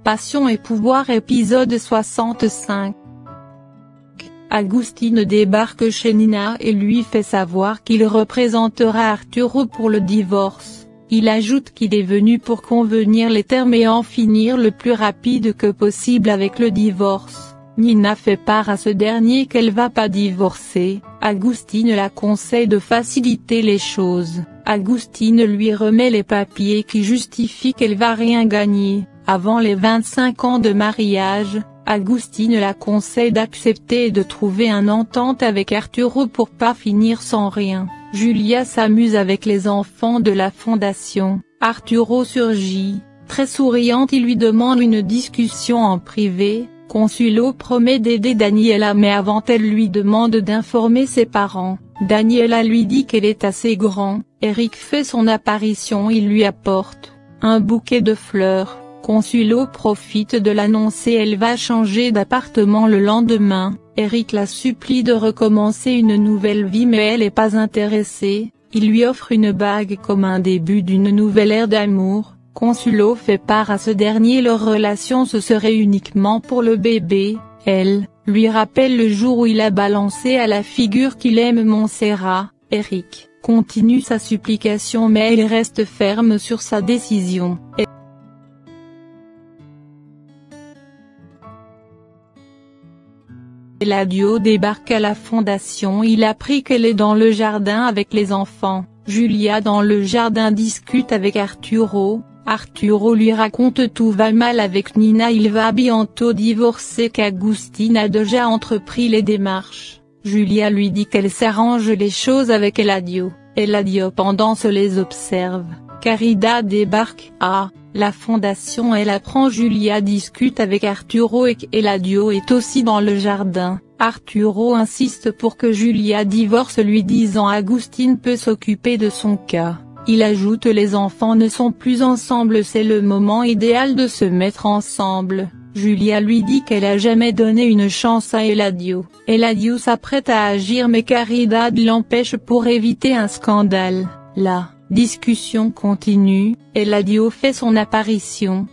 Passion et pouvoir épisode 65. Agustín débarque chez Nina et lui fait savoir qu'il représentera Arturo pour le divorce. Il ajoute qu'il est venu pour convenir les termes et en finir le plus rapide que possible avec le divorce. Nina fait part à ce dernier qu'elle va pas divorcer. Agustín la conseille de faciliter les choses. Agustín lui remet les papiers qui justifient qu'elle va rien gagner. Avant les 25 ans de mariage, Agustín la conseille d'accepter et de trouver une entente avec Arturo pour pas finir sans rien. Julia s'amuse avec les enfants de la fondation. Arturo surgit, très souriante, il lui demande une discussion en privé. Consuelo promet d'aider Daniela mais avant elle lui demande d'informer ses parents. Daniela lui dit qu'elle est assez grand. Eric fait son apparition, il lui apporte un bouquet de fleurs. Consuelo profite de l'annoncer, elle va changer d'appartement le lendemain. Eric la supplie de recommencer une nouvelle vie mais elle n'est pas intéressée. Il lui offre une bague comme un début d'une nouvelle ère d'amour. Consuelo fait part à ce dernier leur relation ce serait uniquement pour le bébé. Elle lui rappelle le jour où il a balancé à la figure qu'il aime Montserrat. Eric continue sa supplication mais elle reste ferme sur sa décision. Eladio débarque à la fondation, il apprit qu'elle est dans le jardin avec les enfants. Julia dans le jardin discute avec Arturo. Arturo lui raconte tout va mal avec Nina, il va bientôt divorcer qu'Agustín a déjà entrepris les démarches. Julia lui dit qu'elle s'arrange les choses avec Eladio. Eladio pendant ce les observe. Caridad débarque à la fondation, elle apprend Julia discute avec Arturo et qu'Eladio est aussi dans le jardin. Arturo insiste pour que Julia divorce lui disant Agustín peut s'occuper de son cas. Il ajoute les enfants ne sont plus ensemble, c'est le moment idéal de se mettre ensemble. Julia lui dit qu'elle a jamais donné une chance à Eladio. Eladio s'apprête à agir mais Caridad l'empêche pour éviter un scandale. La discussion continue, Eladio fait son apparition.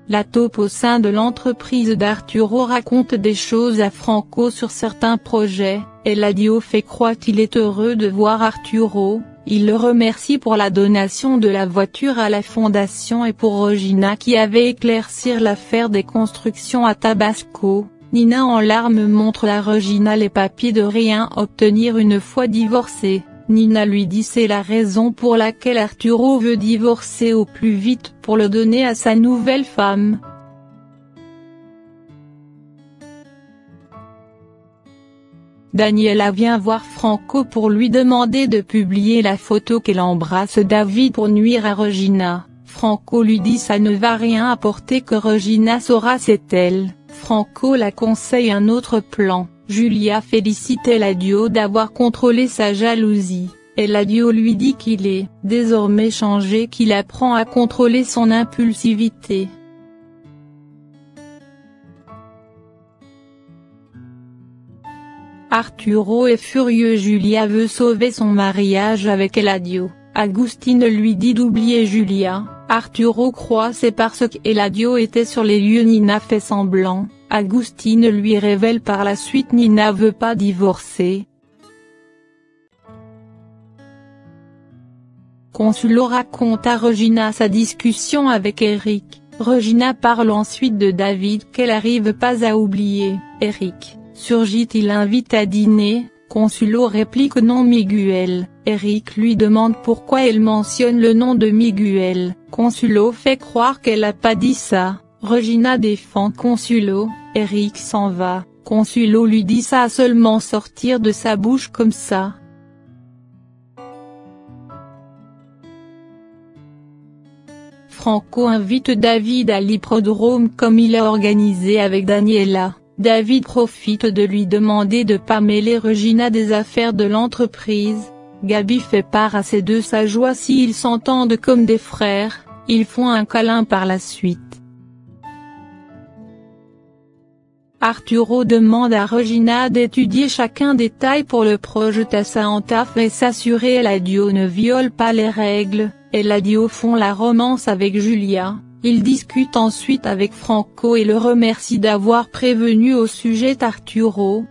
La taupe au sein de l'entreprise d'Arturo raconte des choses à Franco sur certains projets. Eladio fait croire qu'il est heureux de voir Arturo, il le remercie pour la donation de la voiture à la fondation et pour Regina qui avait éclairci l'affaire des constructions à Tabasco. Nina en larmes montre à Regina les papiers de rien obtenir une fois divorcée. Nina lui dit c'est la raison pour laquelle Arturo veut divorcer au plus vite pour le donner à sa nouvelle femme. Daniela vient voir Franco pour lui demander de publier la photo qu'elle embrasse David pour nuire à Regina. Franco lui dit ça ne va rien apporter que Regina saura c'est elle. Franco la conseille un autre plan. Julia félicite Eladio d'avoir contrôlé sa jalousie. Eladio lui dit qu'il est désormais changé, qu'il apprend à contrôler son impulsivité. Arturo est furieux, Julia veut sauver son mariage avec Eladio. Agustín lui dit d'oublier Julia. Arturo croit c'est parce qu'Eladio était sur les lieux. Nina fait semblant. Agustín lui révèle par la suite Nina veut pas divorcer. Consuelo raconte à Regina sa discussion avec Eric. Regina parle ensuite de David qu'elle arrive pas à oublier. Eric surgit, il invite à dîner. Consuelo réplique non Miguel. Eric lui demande pourquoi elle mentionne le nom de Miguel. Consuelo fait croire qu'elle a pas dit ça. Regina défend Consuelo. Eric s'en va. Consuelo lui dit ça a seulement sortir de sa bouche comme ça. Franco invite David à l'hippodrome comme il a organisé avec Daniela. David profite de lui demander de pas mêler Regina des affaires de l'entreprise. Gabi fait part à ces deux sa joie s'ils s'entendent comme des frères, ils font un câlin par la suite. Arturo demande à Regina d'étudier chacun détail pour le projet Saantaf et s'assurer Eladio ne viole pas les règles. Eladio font la romance avec Julia. Il discute ensuite avec Franco et le remercie d'avoir prévenu au sujet d'Arturo.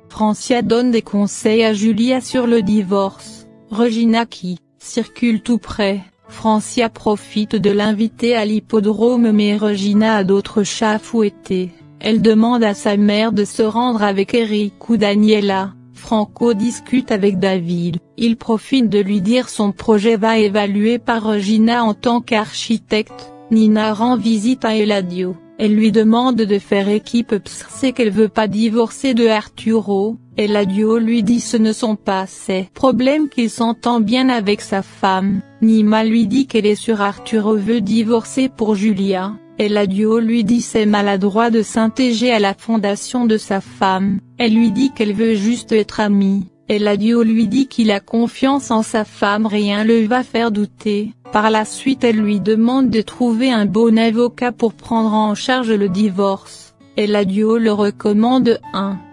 Francia donne des conseils à Julia sur le divorce. Regina qui circule tout près. Francia profite de l'inviter à l'hippodrome mais Regina a d'autres chats à fouetter. Elle demande à sa mère de se rendre avec Eric ou Daniela. Franco discute avec David, il profite de lui dire son projet va évalué par Regina en tant qu'architecte. Nina rend visite à Eladio, elle lui demande de faire équipe parce qu'elle veut pas divorcer de Arturo. Eladio lui dit ce ne sont pas ses problèmes qu'il s'entend bien avec sa femme. Nima lui dit qu'elle est sûre Arturo veut divorcer pour Julia. Eladio lui dit c'est maladroit de s'intégrer à la fondation de sa femme, elle lui dit qu'elle veut juste être amie. Eladio lui dit qu'il a confiance en sa femme, rien le va faire douter. Par la suite elle lui demande de trouver un bon avocat pour prendre en charge le divorce. Eladio le recommande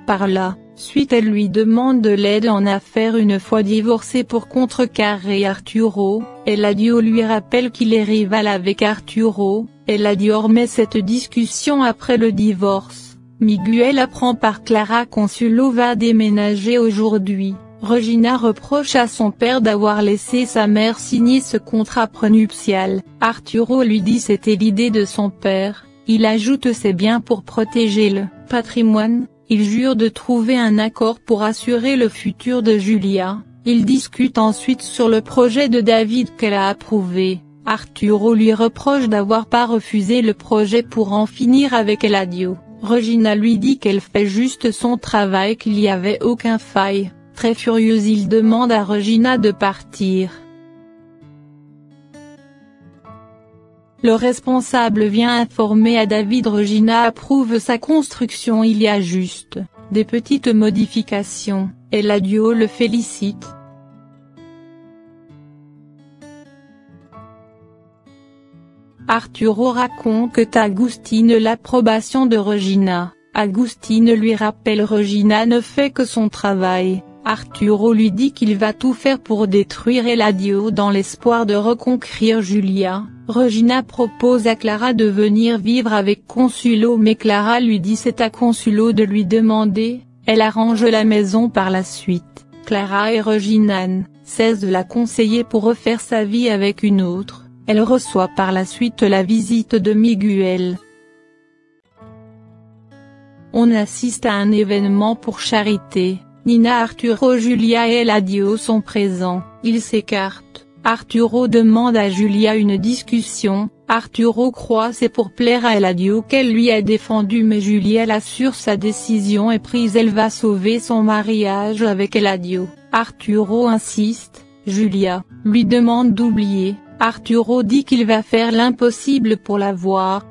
par la suite elle lui demande de l'aide en affaires une fois divorcé pour contrecarrer Arturo. Eladio lui rappelle qu'il est rival avec Arturo. Eladio remet cette discussion après le divorce. Miguel apprend par Clara Consuelo va déménager aujourd'hui. Regina reproche à son père d'avoir laissé sa mère signer ce contrat prénuptial. Arturo lui dit c'était l'idée de son père. Il ajoute c'est bien pour protéger le patrimoine. Il jure de trouver un accord pour assurer le futur de Julia. Ils discutent ensuite sur le projet de David qu'elle a approuvé. Arturo lui reproche d'avoir pas refusé le projet pour en finir avec Eladio. Regina lui dit qu'elle fait juste son travail, qu'il n'y avait aucun faille. Très furieuse il demande à Regina de partir. Le responsable vient informer à David Regina approuve sa construction, il y a juste des petites modifications. Eladio le félicite. Arturo raconte que Agustine l'approbation de Regina. Agustine lui rappelle Regina ne fait que son travail. Arturo lui dit qu'il va tout faire pour détruire Eladio dans l'espoir de reconquérir Julia. Regina propose à Clara de venir vivre avec Consuelo mais Clara lui dit c'est à Consuelo de lui demander. Elle arrange la maison par la suite. Clara et Regina cessent de la conseiller pour refaire sa vie avec une autre. Elle reçoit par la suite la visite de Miguel. On assiste à un événement pour charité. Nina, Arturo, Julia et Eladio sont présents. Ils s'écartent. Arturo demande à Julia une discussion. Arturo croit c'est pour plaire à Eladio qu'elle lui a défendu mais Julia l'assure sa décision est prise, elle va sauver son mariage avec Eladio. Arturo insiste. Julia lui demande d'oublier. Arturo dit qu'il va faire l'impossible pour la voir.